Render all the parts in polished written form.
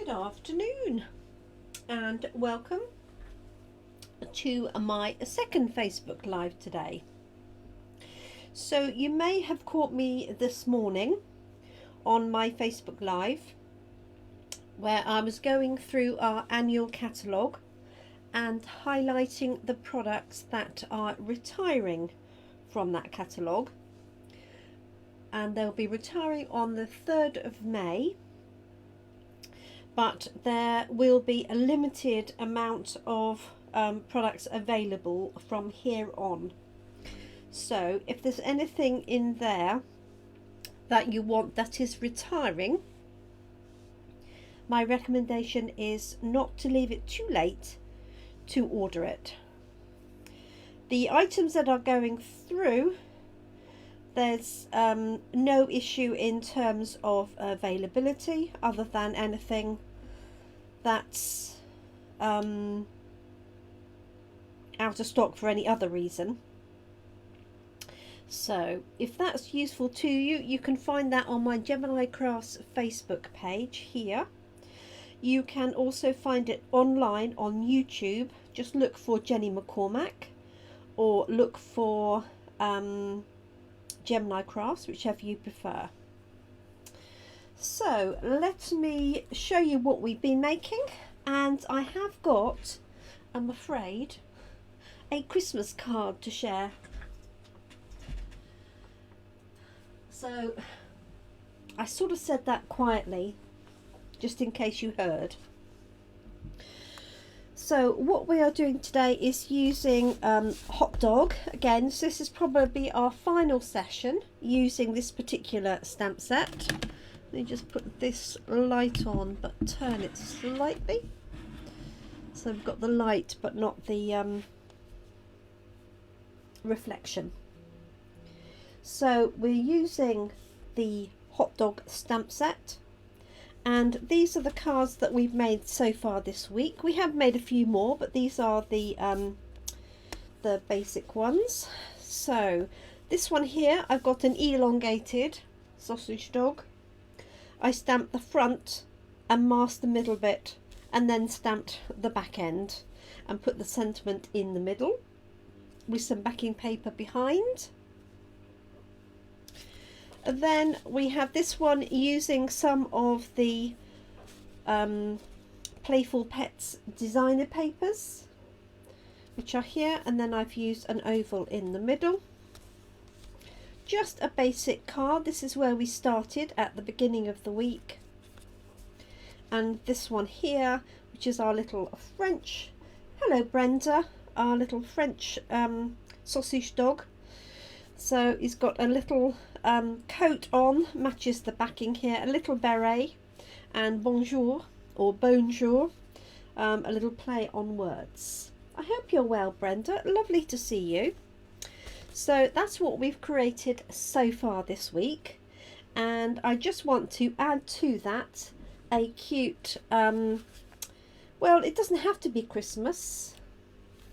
Good afternoon and welcome to my second Facebook Live today. So you may have caught me this morning on my Facebook Live where I was going through our annual catalogue and highlighting the products that are retiring from that catalogue, and they'll be retiring on the 3rd of May. But there will be a limited amount of products available from here on. So if there's anything in there that you want that is retiring, my recommendation is not to leave it too late to order it. The items that are going through, there's no issue in terms of availability other than anything that's out of stock for any other reason. So if that's useful to you, you can find that on my Gemini Crafts Facebook page here. You can also find it online on YouTube. Just look for Jenny McCormack or look for Gemini Crafts, whichever you prefer. So let me show you what we've been making, and I have got, I'm afraid, a Christmas card to share. So I sort of said that quietly just in case you heard. So what we are doing today is using Hot Dog again. So this is probably our final session using this particular stamp set. Let me just put this light on but turn it slightly. So we've got the light but not the reflection. So we're using the Hot Dog stamp set. And these are the cards that we've made so far this week. We have made a few more, but these are the basic ones. So this one here, I've got an elongated sausage dog. I stamped the front and masked the middle bit, and then stamped the back end and put the sentiment in the middle with some backing paper behind. And then we have this one using some of the Playful Pets designer papers, which are here, and then I've used an oval in the middle. Just a basic card. This is where we started at the beginning of the week. And this one here, which is our little French, hello Brenda, our little French sausage dog. So he's got a little coat on, matches the backing here, a little beret, and bonjour or bonjour, a little play on words. I hope you're well, Brenda. Lovely to see you. So that's what we've created so far this week, and I just want to add to that a cute well, it doesn't have to be Christmas.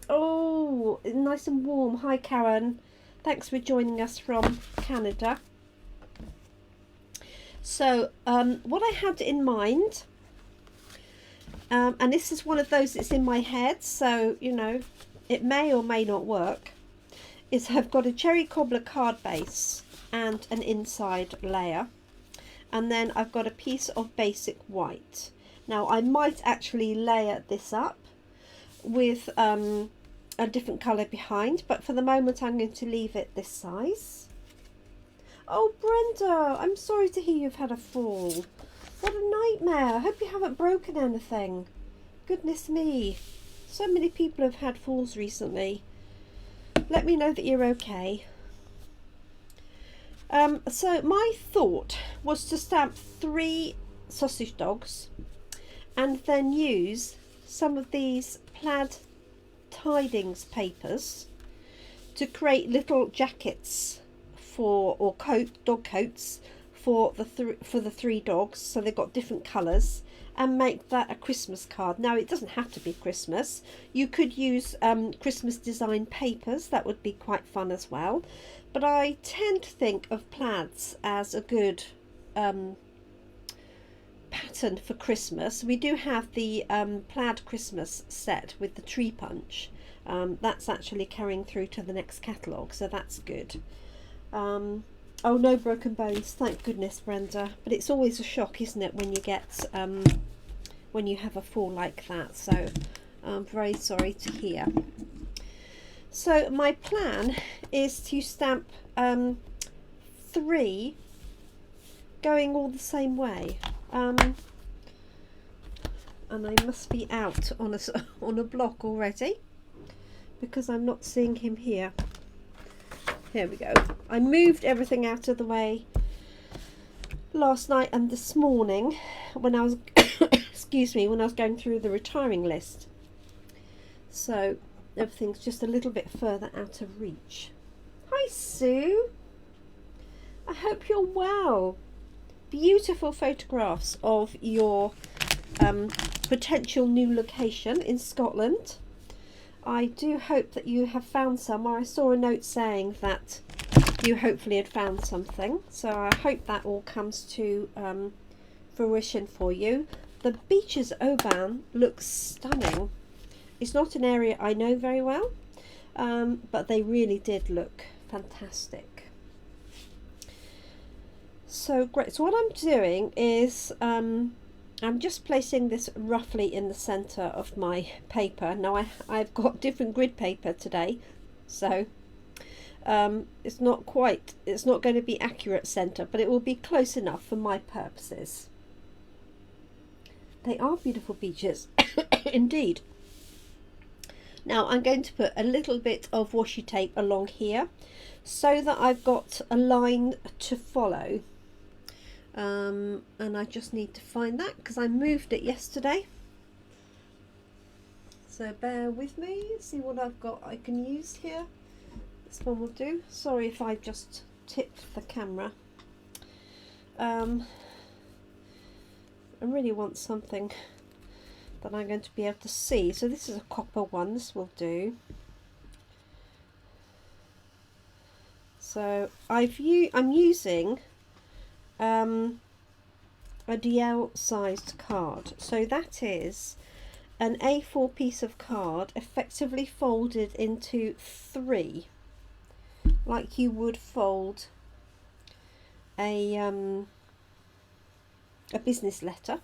Oh, nice and warm. Hi Karen, thanks for joining us from Canada. So what I had in mind, and this is one of those that's in my head, so you know it may or may not work, is I've got a cherry cobbler card base and an inside layer, and then I've got a piece of basic white. Now I might actually layer this up with a different colour behind, but for the moment I'm going to leave it this size. Oh Brenda, I'm sorry to hear you've had a fall. What a nightmare. I hope you haven't broken anything. Goodness me, so many people have had falls recently. Let me know that you're okay. So my thought was to stamp 3 sausage dogs and then use some of these plaid tidings papers to create little jackets for, or dog coats for the 3 dogs, so they've got different colours, and make that a Christmas card. Now it doesn't have to be Christmas. You could use Christmas design papers, that would be quite fun as well. But I tend to think of plaids as a good pattern gotten for Christmas, we do have the plaid Christmas set with the tree punch. That's actually carrying through to the next catalogue, so that's good. Oh, no broken bones, thank goodness, Brenda. But it's always a shock, isn't it, when you get when you have a fall like that. So I'm very sorry to hear. So my plan is to stamp 3 going all the same way. And I must be out on a block already because I'm not seeing him here. Here we go. I moved everything out of the way last night and this morning when I was excuse me, when I was going through the retiring list. So everything's just a little bit further out of reach. Hi Sue. I hope you're well. Beautiful photographs of your potential new location in Scotland. I do hope that you have found somewhere. I saw a note saying that you hopefully had found something, so I hope that all comes to fruition for you. The beaches at Oban looks stunning. It's not an area I know very well, but they really did look fantastic. So great. So what I'm doing is I'm just placing this roughly in the center of my paper. Now I've got different grid paper today, so it's not going to be accurate center, but it will be close enough for my purposes. They are beautiful beaches indeed. Now I'm going to put a little bit of washi tape along here so that I've got a line to follow. And I just need to find that because I moved it yesterday, so bear with me. See what I've got I can use here. This one will do. Sorry if I just tipped the camera. I really want something that I'm going to be able to see, so this is a copper one. This will do. So I'm using a DL sized card, so that is an A4 piece of card effectively folded into 3, like you would fold a business letter.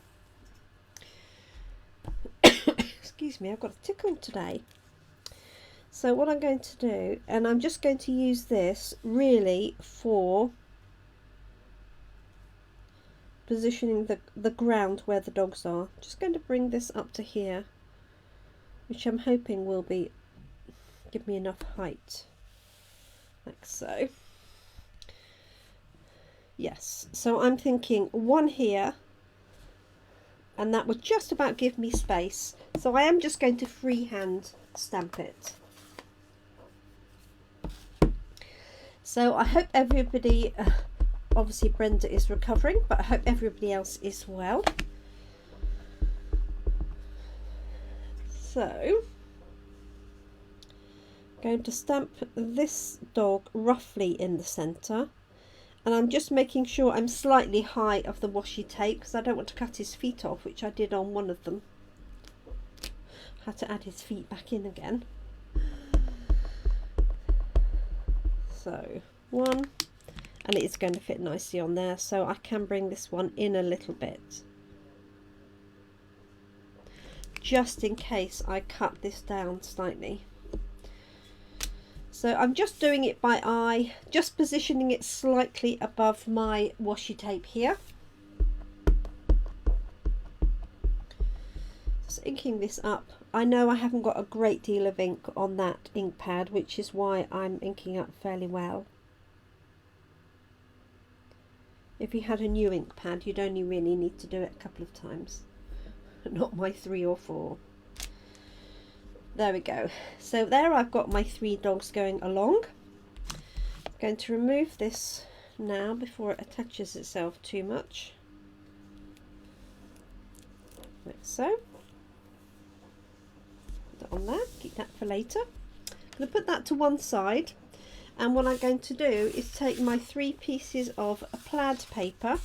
Excuse me, I've got a tickle today. So what I'm going to do, and I'm just going to use this really for positioning the ground where the dogs are. Just going to bring this up to here, which I'm hoping will give me enough height, like so. Yes, so I'm thinking 1 here, and that would just about give me space. So I am just going to freehand stamp it. So I hope everybody, obviously Brenda is recovering, but I hope everybody else is well. So I'm going to stamp this dog roughly in the centre, and I'm just making sure I'm slightly high of the washi tape because I don't want to cut his feet off, which I did on one of them. Had to add his feet back in again. So 1, and it's going to fit nicely on there, so I can bring this one in a little bit just in case I cut this down slightly. So I'm just doing it by eye, just positioning it slightly above my washi tape here. Just inking this up. I know I haven't got a great deal of ink on that ink pad, which is why I'm inking up fairly well. If you had a new ink pad, you'd only really need to do it a couple of times, not my 3 or 4. There we go. So there I've got my 3 dogs going along. I'm going to remove this now before it attaches itself too much, like so. Put that on there, keep that for later. I'm going to put that to one side, and what I'm going to do is take my 3 pieces of plaid paper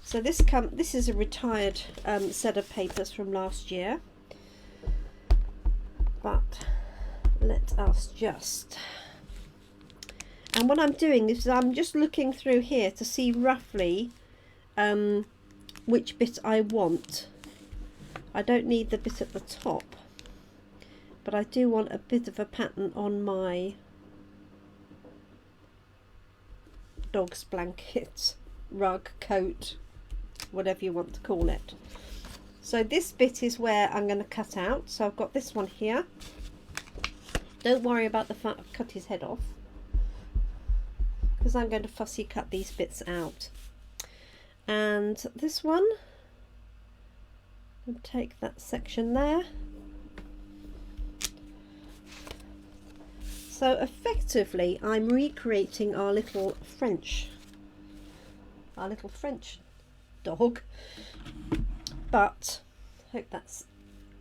So this is a retired set of papers from last year, but let us just, and what I'm doing is I'm just looking through here to see roughly which bit I want. I don't need the bit at the top, but I do want a bit of a pattern on my dog's blanket, rug, coat, whatever you want to call it. So this bit is where I'm going to cut out. So I've got this one here. Don't worry about the fact I've cut his head off, because I'm going to fussy cut these bits out. And this one, I'll take that section there. So effectively I'm recreating our little French dog, but hope that's,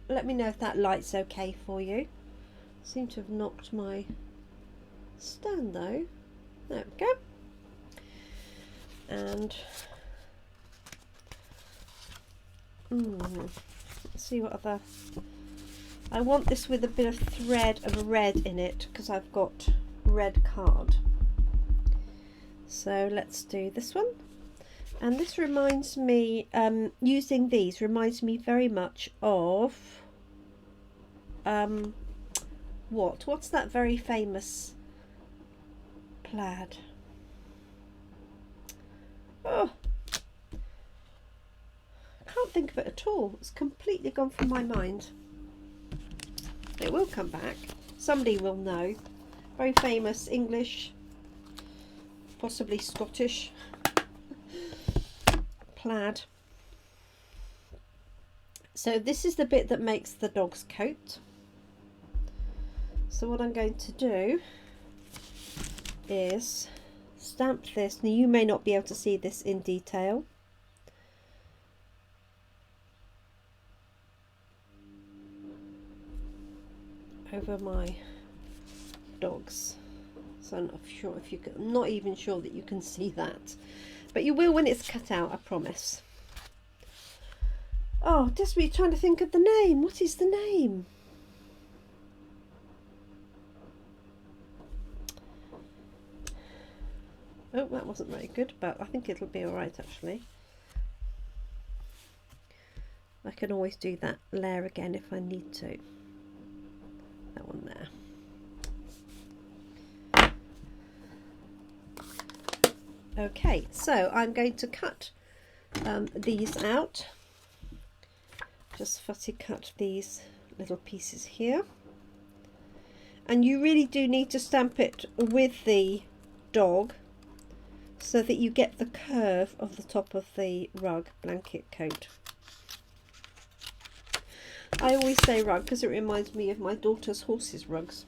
let me know if that light's okay for you. Seem to have knocked my stand though. There we go. And let's see what other, I want this with a bit of thread of red in it because I've got red card. So let's do this one. And this reminds me, using these reminds me very much of what's that very famous plaid? Oh, I can't think of it at all. It's completely gone from my mind. It will come back. Somebody will know. Very famous English, possibly Scottish plaid. So this is the bit that makes the dog's coat. So what I'm going to do is stamp this. Now you may not be able to see this in detail. Over my dogs. So I'm not sure if you can, I'm not even sure that you can see that, but you will when it's cut out, I promise. Oh, desperately trying to think of the name. What is the name? Oh, that wasn't very good, but I think it'll be alright actually. I can always do that layer again if I need to. That one there. Okay, so I'm going to cut these out. Just fussy cut these little pieces here. And you really do need to stamp it with the dog so that you get the curve of the top of the rug blanket coat. I always say rug because it reminds me of my daughter's horses rugs.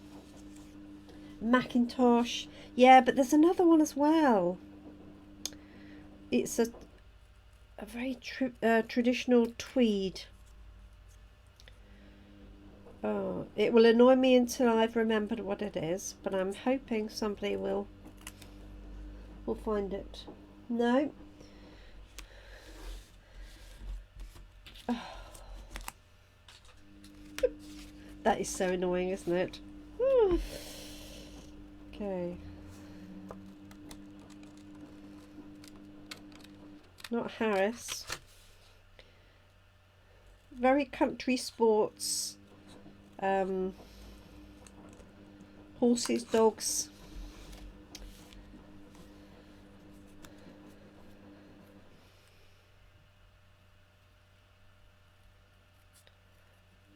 Macintosh, yeah, but there's another one as well. It's a very traditional tweed. Oh, it will annoy me until I've remembered what it is, but I'm hoping somebody will find it. No. Oh. That is so annoying, isn't it? Okay. Not Harris. Very country sports. Horses, dogs.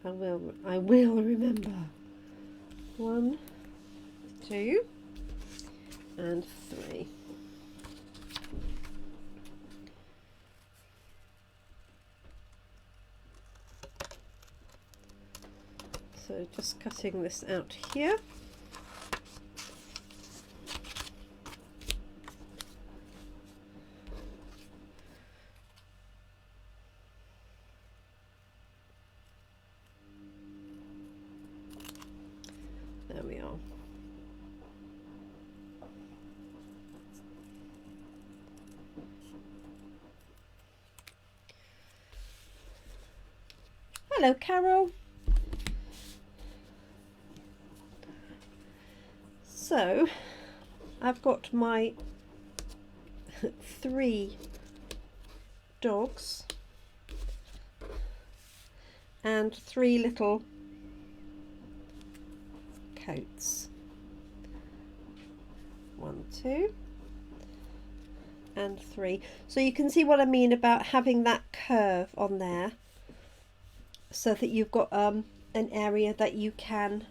I will remember. 1, 2, and 3. So just cutting this out here. There we are. Hello, Carol. So I've got my 3 dogs and 3 little coats. 1, 2 and 3. So you can see what I mean about having that curve on there, so that you've got an area that you can,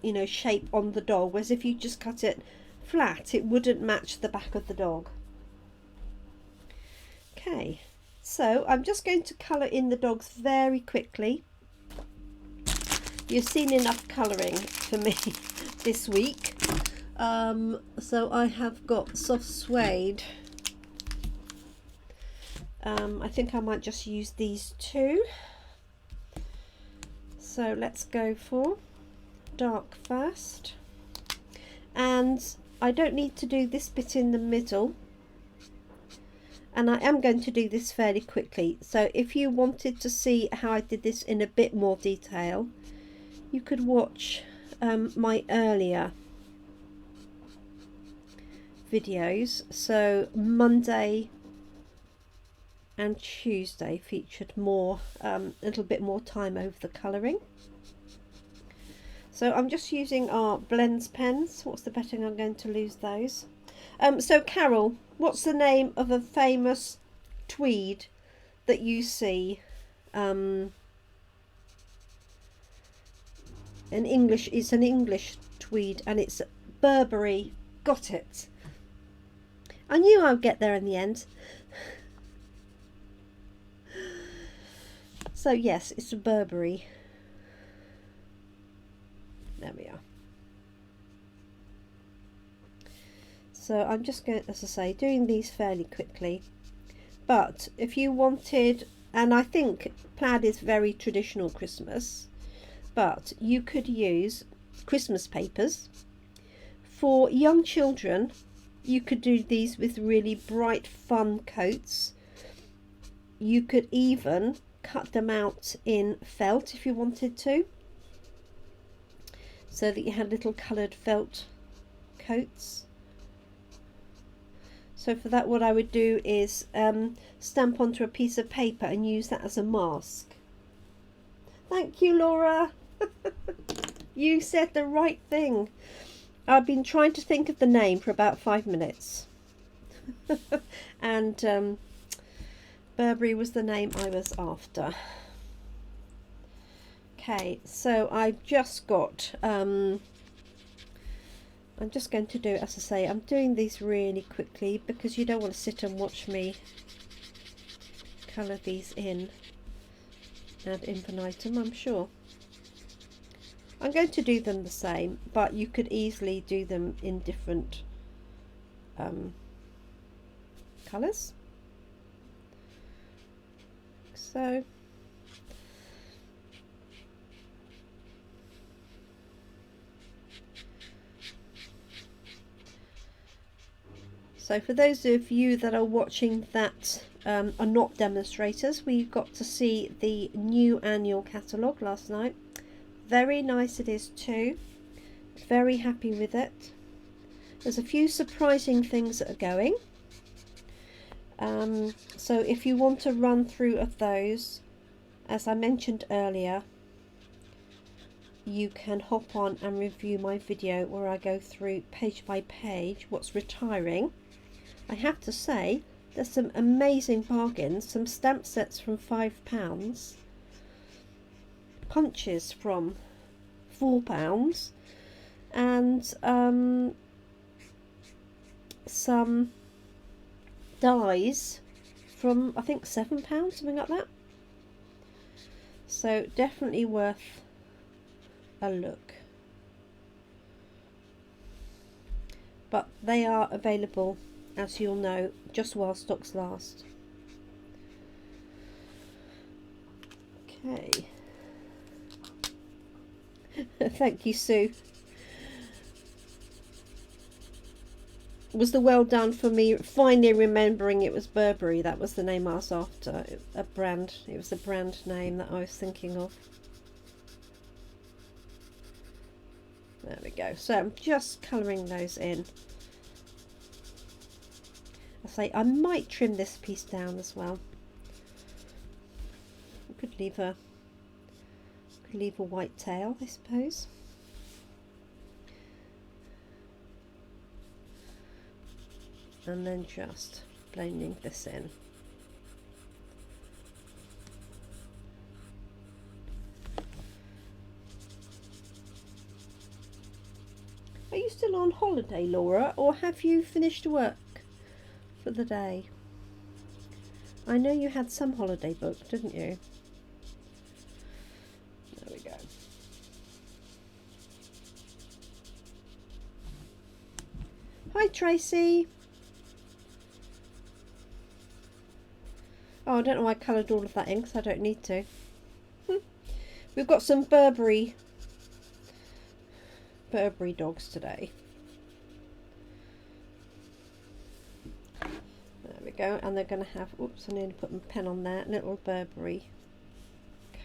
you know, shape on the dog, whereas if you just cut it flat it wouldn't match the back of the dog. Okay, so I'm just going to colour in the dogs very quickly. You've seen enough colouring for me this week. So I have got soft suede. I think I might just use these 2. So let's go for dark first. And I don't need to do this bit in the middle. And I am going to do this fairly quickly. So if you wanted to see how I did this in a bit more detail, you could watch my earlier videos. So Monday and Tuesday featured more, a little bit more time over the colouring. So I'm just using our blends pens. What's the betting I'm going to lose those? So Carol, what's the name of a famous tweed that you see? It's an English tweed, and it's Burberry. Got it. I knew I would get there in the end. So yes, it's a Burberry. There we are. So I'm just going, as I say, doing these fairly quickly. But if you wanted, and I think plaid is very traditional Christmas, but you could use Christmas papers. For young children, you could do these with really bright, fun coats. You could even cut them out in felt if you wanted to, so that you had little coloured felt coats. So for that, what I would do is stamp onto a piece of paper and use that as a mask. Thank you, Laura. You said the right thing. I've been trying to think of the name for about 5 minutes. And Burberry was the name I was after. Okay, so I've just got, I'm just going to do, as I say, I'm doing these really quickly because you don't want to sit and watch me colour these in ad infinitum, I'm sure. I'm going to do them the same, but you could easily do them in different colours. So for those of you that are watching that are not demonstrators, we got to see the new annual catalogue last night. Very nice it is too. Very happy with it. There's a few surprising things that are going. So if you want a run through of those, as I mentioned earlier, you can hop on and review my video where I go through page by page what's retiring. I have to say there's some amazing bargains, some stamp sets from £5, punches from £4, and some dies from I think £7, something like that. So definitely worth a look. But they are available, as you'll know, just while stocks last. Okay. Thank you, Sue. was the well done for me finally remembering it was Burberry. That was the name I was after. A brand. It was a brand name that I was thinking of. There we go. So I'm just colouring those in. I say I might trim this piece down as well. I could leave a white tail, I suppose. And then just blending this in. Are you still on holiday, Laura, or have you finished work for the day? I know you had some holiday booked, didn't you? There we go. Hi, Tracy. Oh, I don't know why I coloured all of that in because I don't need to. We've got some Burberry dogs today. There we go, and they're going to have, oops, I need to put my pen on there, little Burberry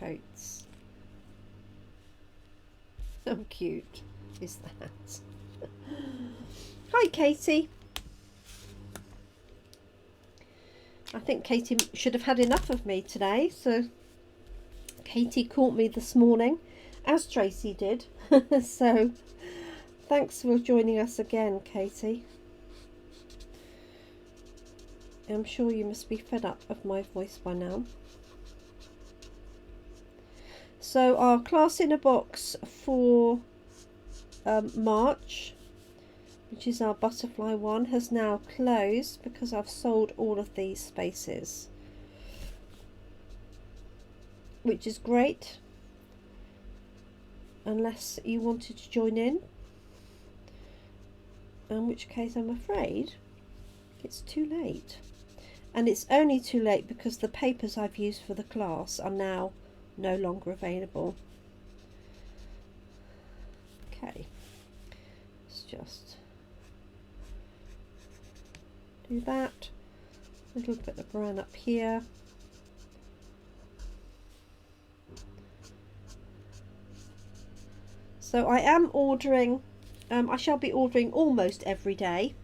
coats. How cute is that? Hi, Katie. I think Katie should have had enough of me today, so Katie caught me this morning, as Tracy did. So thanks for joining us again, Katie. I'm sure you must be fed up of my voice by now. So our class in a box for March, which is our butterfly one, has now closed because I've sold all of these spaces, which is great, unless you wanted to join in, in which case I'm afraid it's too late. And it's only too late because the papers I've used for the class are now no longer available. Okay, let's just do that. A little bit of brown up here. So I am ordering, I shall be ordering almost every day.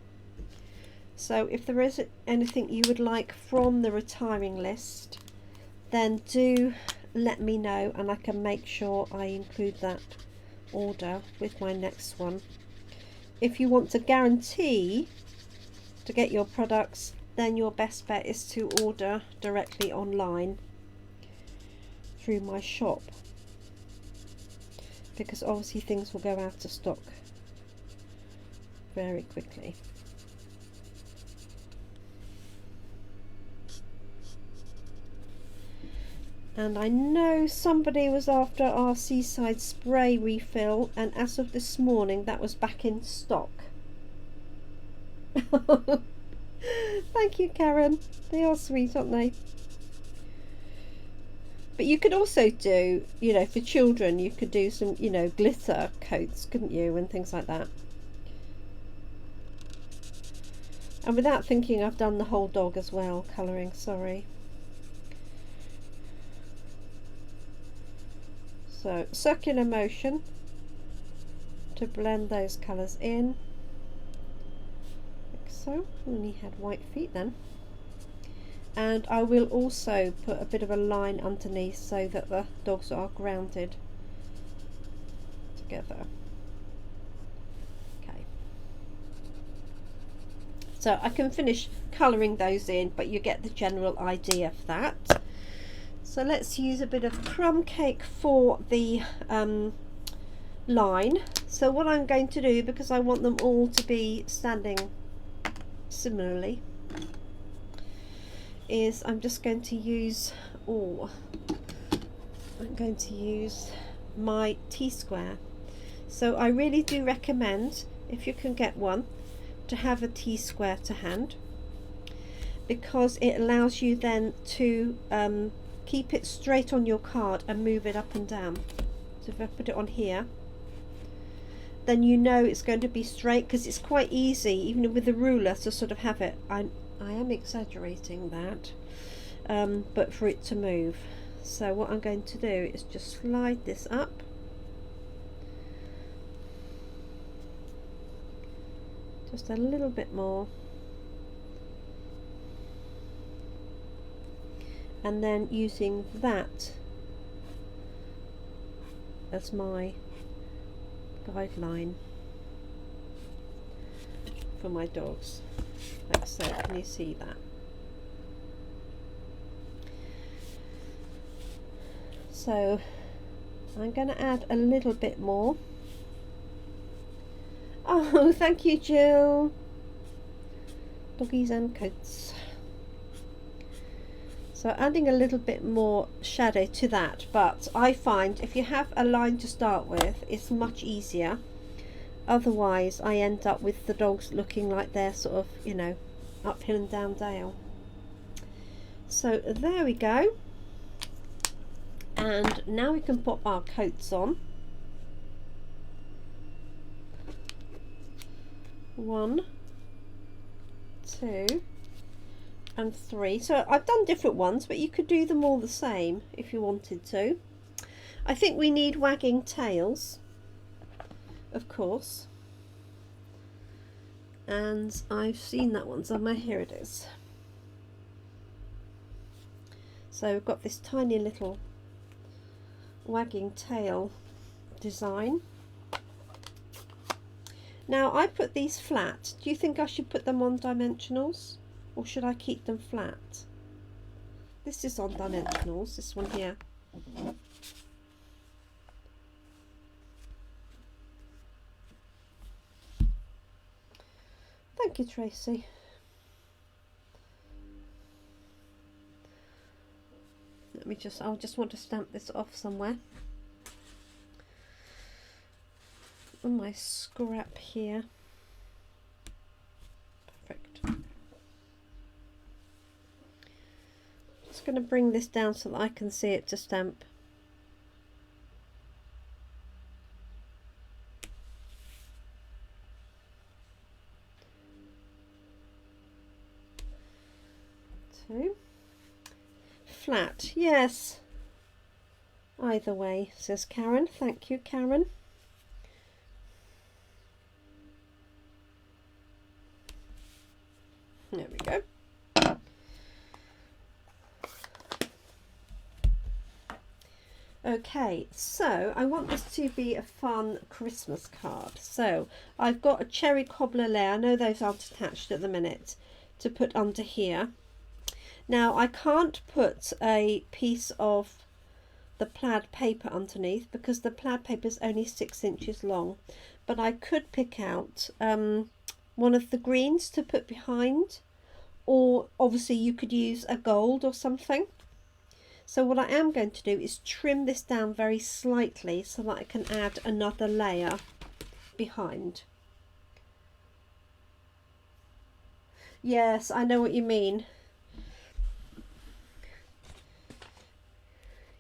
So if there is anything you would like from the retiring list, then do let me know and I can make sure I include that order with my next one. If you want to guarantee to get your products, then your best bet is to order directly online through my shop, because obviously things will go out of stock very quickly. And I know somebody was after our seaside spray refill, and as of this morning that was back in stock. Thank you, Karen. They are sweet, aren't they? But you could also do, you know, for children, you could do some, you know, glitter coats, couldn't you, and things like that. And without thinking, I've done the whole dog as well, colouring, sorry. So, circular motion to blend those colours in. Like so. Only had white feet then. And I will also put a bit of a line underneath so that the dogs are grounded together. Okay. So I can finish colouring those in, but you get the general idea of that. So let's use a bit of crumb cake for the line. So what I'm going to do, because I want them all to be standing similarly, is I'm just going to use, I'm going to use my T-square. So I really do recommend, if you can get one, to have a T-square to hand, because it allows you then to keep it straight on your card and move it up and down. So if I put it on here, then you know it's going to be straight, because it's quite easy even with the ruler to sort of have it, I am exaggerating that, but for it to move. So what I'm going to do is just slide this up, just a little bit more, and then using that as my guideline for my dogs, like so. Can you see that? So I'm going to add a little bit more. Oh, thank you, Jill. Doggies and coats. So adding a little bit more shadow to that, but I find if you have a line to start with, it's much easier. Otherwise I end up with the dogs looking like they're sort of, you know, uphill and down dale. So there we go. And now we can pop our coats on. 1, 2 and 3. So I've done different ones, but you could do them all the same if you wanted to. I think we need wagging tails, of course, and I've seen that one somewhere. Here it is. So we've got this tiny little wagging tail design. Now I put these flat. Do you think I should put them on dimensionals, or should I keep them flat? This is on dimensionals, this one here. Thank you, Tracy. Let me just, I'll just want to stamp this off somewhere on my scrap here. Perfect. Just going to bring this down so that I can see it to stamp. Two. Flat, yes. Either way, says Karen. Thank you, Karen. There we go. Okay, so I want this to be a fun Christmas card. So I've got a cherry cobbler layer. I know those aren't attached at the minute, to put under here. Now I can't put a piece of the plaid paper underneath because the plaid paper is only 6 inches long, but I could pick out one of the greens to put behind, or obviously you could use a gold or something. So what I am going to do is trim this down very slightly so that I can add another layer behind. Yes, I know what you mean.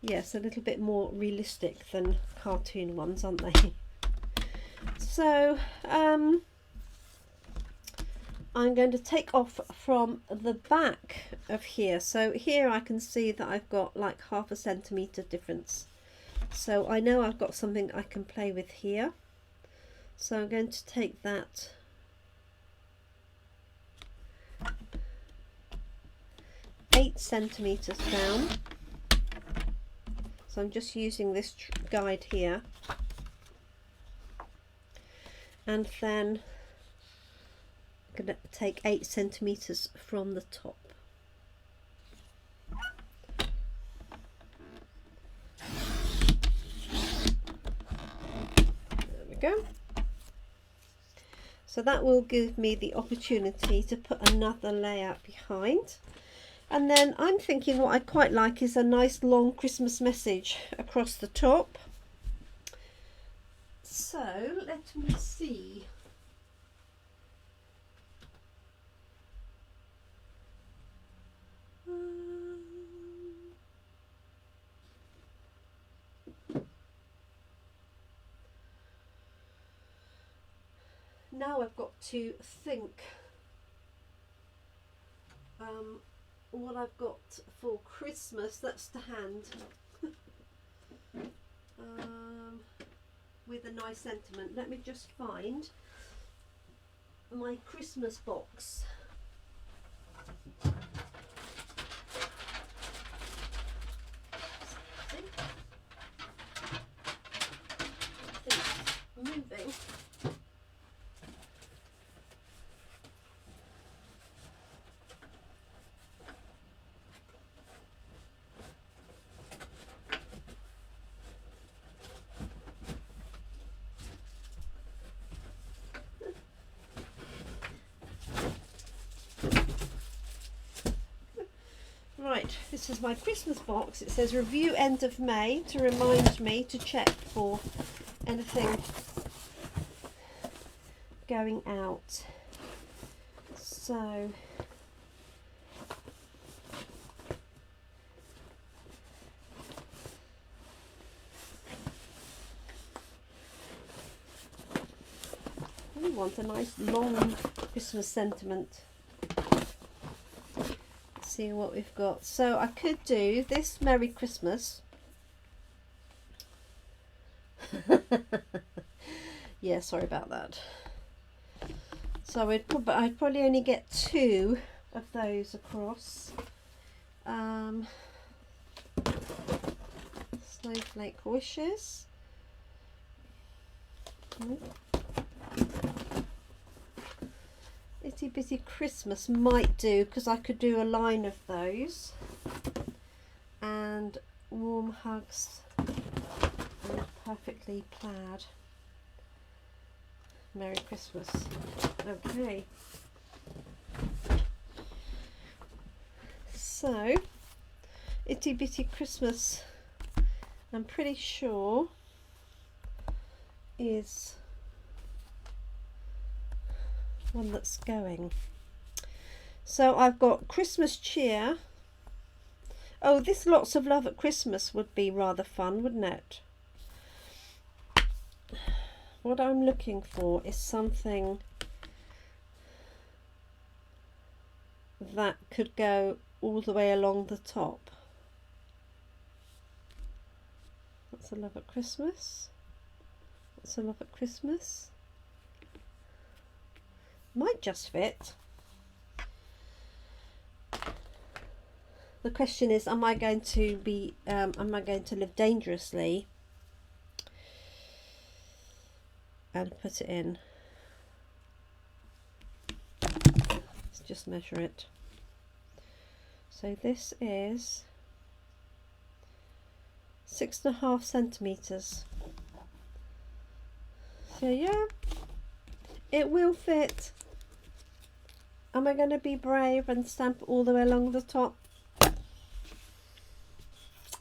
Yes, a little bit more realistic than cartoon ones, aren't they? So I'm going to take off from the back of here. So here I can see that I've got like 1/2 centimetre difference. So I know I've got something I can play with here. So I'm going to take that eight centimetres down. So I'm just using this guide here. And then I'm going to take 8 centimetres from the top. There we go. So that will give me the opportunity to put another layer behind. And then I'm thinking what I quite like is a nice long Christmas message across the top. So let me see. now I've got to think what I've got for Christmas that's to hand. With a nice sentiment. Let me just find my Christmas box. Moving. Right, this is my Christmas box. It says review end of May to remind me to check for anything going out. So we want a nice long Christmas sentiment. See what we've got. So I could do this Merry Christmas. Yeah, sorry about that. So I'd probably only get 2 of those across. Snowflake wishes. Itty Bitty Christmas might do, because I could do a line of those. And warm hugs and perfectly plaid. Merry Christmas. Okay. So, Itty Bitty Christmas, I'm pretty sure, is one that's going. So I've got Christmas cheer. Oh, this Lots of Love at Christmas would be rather fun, wouldn't it? What I'm looking for is something that could go all the way along the top. Lots of Love at Christmas. Lots of Love at Christmas. Might just fit. The question is, am I going to live dangerously and put it in? Let's just measure it. So this is 6.5 centimeters. So yeah, it will fit. Am I going to be brave and stamp all the way along the top?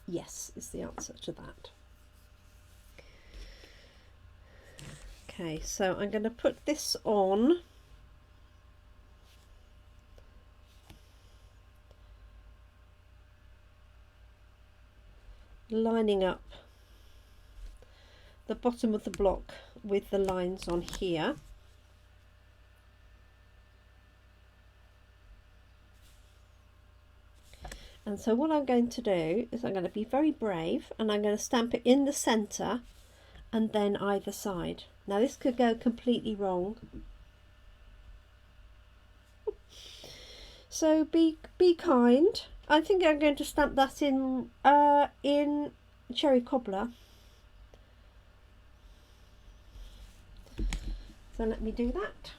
Yes, is the answer to that. Okay, so I'm going to put this on. Lining up the bottom of the block with the lines on here. And so what I'm going to do is I'm going to be very brave, and I'm going to stamp it in the centre and then either side. Now this could go completely wrong, so be kind. I think I'm going to stamp that in cherry cobbler. So let me do that.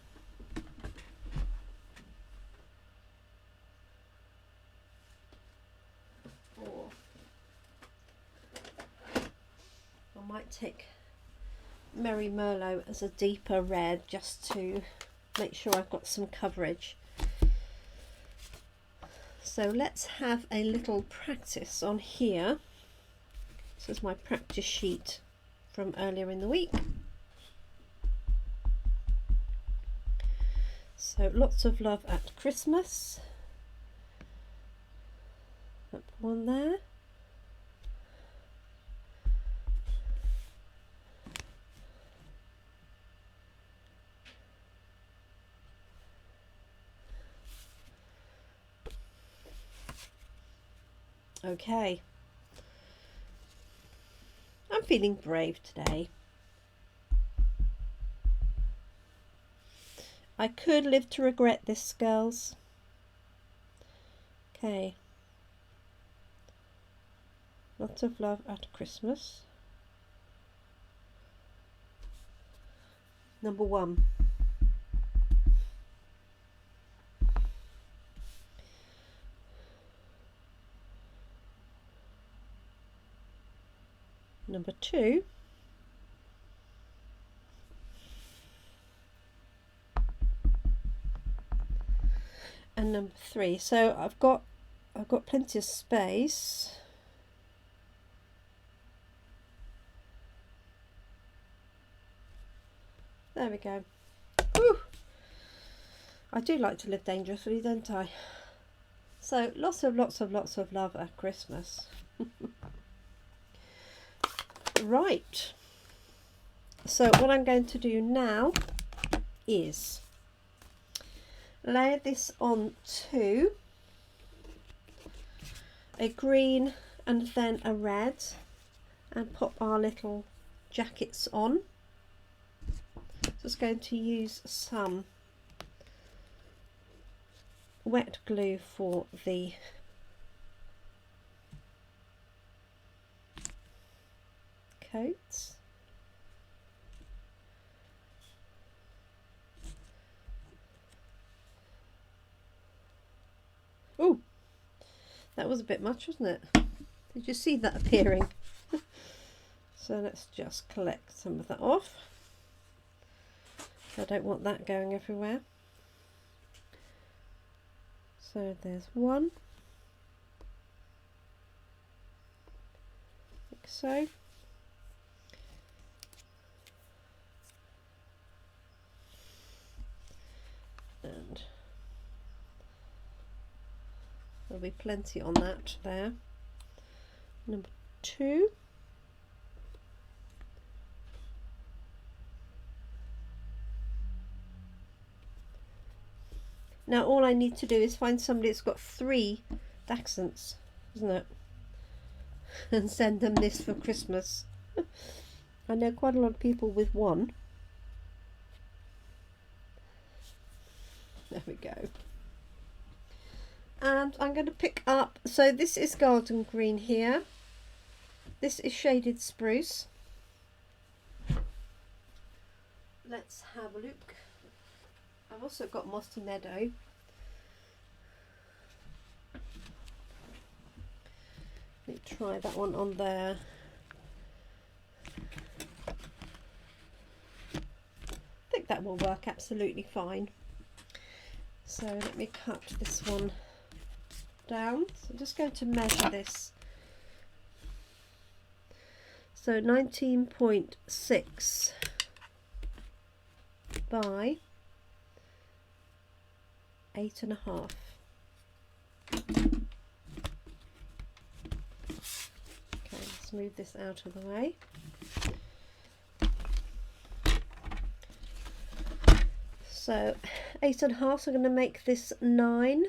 Or I might take Merry Merlot as a deeper red, just to make sure I've got some coverage. So let's have a little practice on here. This is my practice sheet from earlier in the week. So Lots of Love at Christmas. Put one there. Okay. I'm feeling brave today. I could live to regret this, girls. Okay. Lots of love at Christmas. Number 1. Number 2. And number 3. So I've got plenty of space. There we go. Whew. I do like to live dangerously, don't I? So lots of love at Christmas. Right. So what I'm going to do now is layer this onto a green and then a red and pop our little jackets on. Just going to use some wet glue for the coats. Oh, that was a bit much, wasn't it? Did you see that appearing? So let's just collect some of that off. I don't want that going everywhere. So there's one, like so. And there'll be plenty on that there. Number 2. Now all I need to do is find somebody that's got 3 accents, isn't it? And send them this for Christmas. I know quite a lot of people with 1. There we go. And I'm going to pick up, so this is garden green here. This is shaded spruce. Let's have a look. I've also got mossy meadow. Let me try that one on there. I think that will work absolutely fine. So let me cut this one down. So I'm just going to measure this. So 19.6 by 8.5. Okay, let's move this out of the way. So 8.5, so I'm going to make this 9.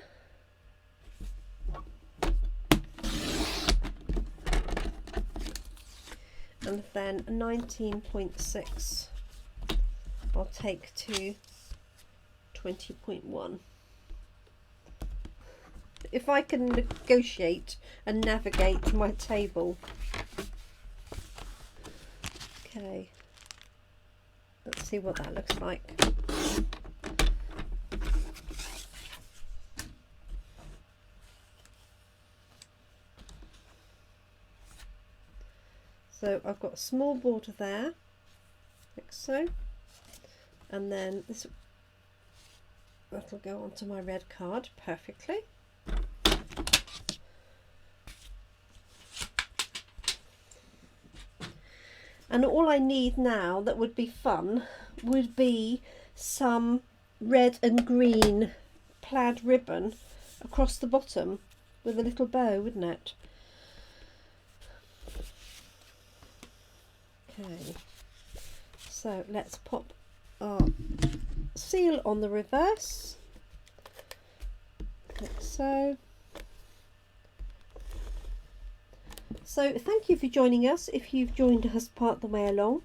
And then 19.6 I'll take to 20.1. If I can negotiate and navigate my table. Okay, let's see what that looks like. So I've got a small border there, like so, and then this that'll go onto my red card perfectly. And all I need now that would be fun would be some red and green plaid ribbon across the bottom with a little bow, wouldn't it? Okay, so let's pop our seal on the reverse, like so. So thank you for joining us. If you've joined us part of the way along,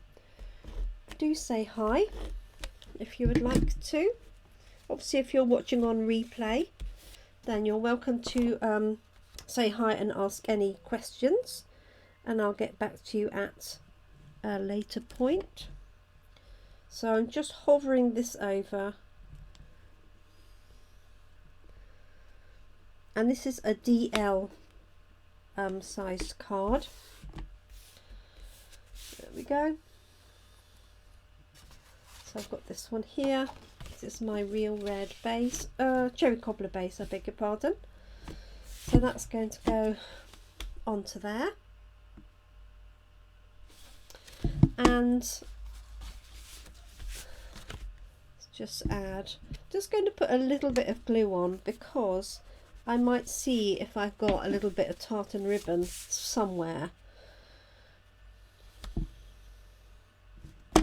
do say hi if you would like to. Obviously, if you're watching on replay, then you're welcome to say hi and ask any questions, and I'll get back to you at a later point. So I'm just hovering this over, and this is a DL sized card. There we go. So I've got this one here. This is my real red base, cherry cobbler base, I beg your pardon. So that's going to go onto there. And just going to put a little bit of glue on, because I might see if I've got a little bit of tartan ribbon somewhere.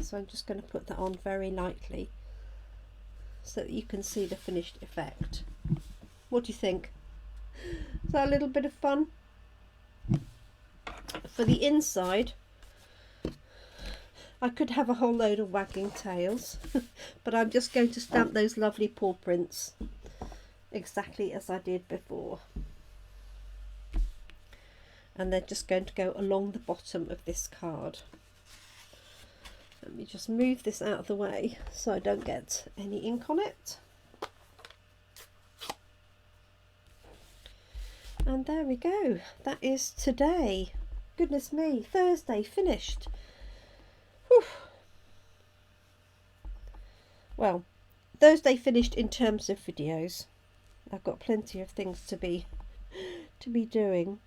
So I'm just going to put that on very lightly so that you can see the finished effect. What do you think? Is that a little bit of fun? For the inside, I could have a whole load of wagging tails, but I'm just going to stamp those lovely paw prints exactly as I did before. And they're just going to go along the bottom of this card. Let me just move this out of the way so I don't get any ink on it. And there we go. That is today. Goodness me, Thursday finished. Whew. Well, Thursday finished in terms of videos. I've got plenty of things to be doing.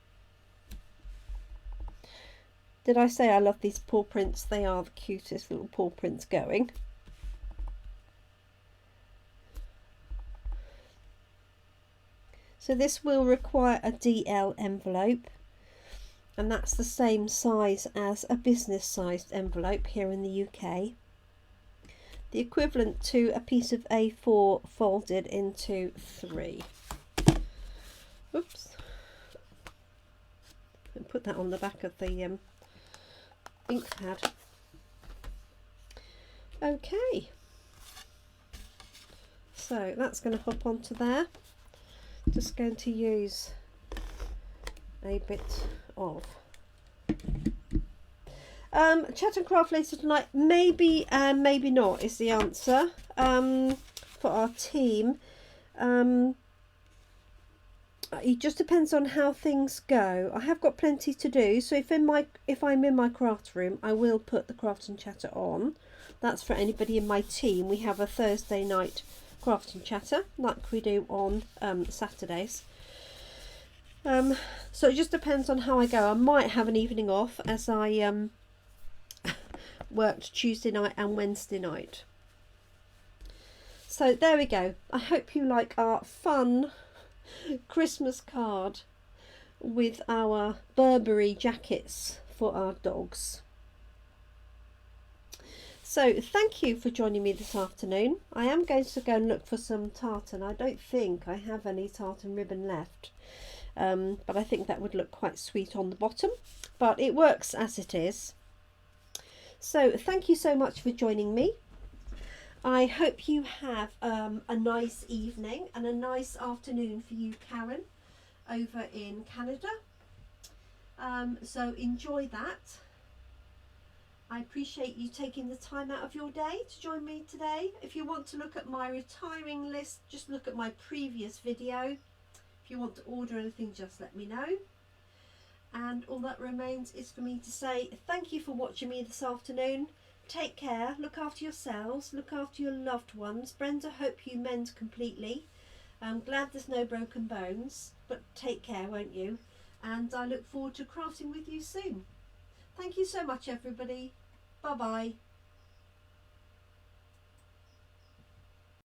Did I say I love these paw prints? They are the cutest little paw prints going. So this will require a DL envelope, and that's the same size as a business sized envelope here in the UK. The equivalent to a piece of A4 folded into 3. Oops. And put that on the back of the ink pad. Okay, so that's going to hop onto there. Just going to use a bit of chat and craft later tonight. Maybe and maybe not is the answer for our team. It just depends on how things go. I have got plenty to do, so if I'm in my craft room, I will put the craft and chatter on. That's for anybody in my team. We have a Thursday night craft and chatter like we do on Saturdays. So it just depends on how I go. I might have an evening off, as I worked Tuesday night and Wednesday night. So there we go. I hope you like our fun Christmas card with our Burberry jackets for our dogs. So thank you for joining me this afternoon. I am going to go and look for some tartan. I don't think I have any tartan ribbon left, but I think that would look quite sweet on the bottom, but it works as it is. So thank you so much for joining me. I hope you have a nice evening and a nice afternoon for you, Karen, over in Canada. So enjoy that. I appreciate you taking the time out of your day to join me today. If you want to look at my retiring list, just look at my previous video. If you want to order anything, just let me know. And all that remains is for me to say thank you for watching me this afternoon. Take care, look after yourselves, look after your loved ones. Brenda, hope you mend completely. I'm glad there's no broken bones, but take care, won't you? And I look forward to crafting with you soon. Thank you so much, everybody. Bye-bye.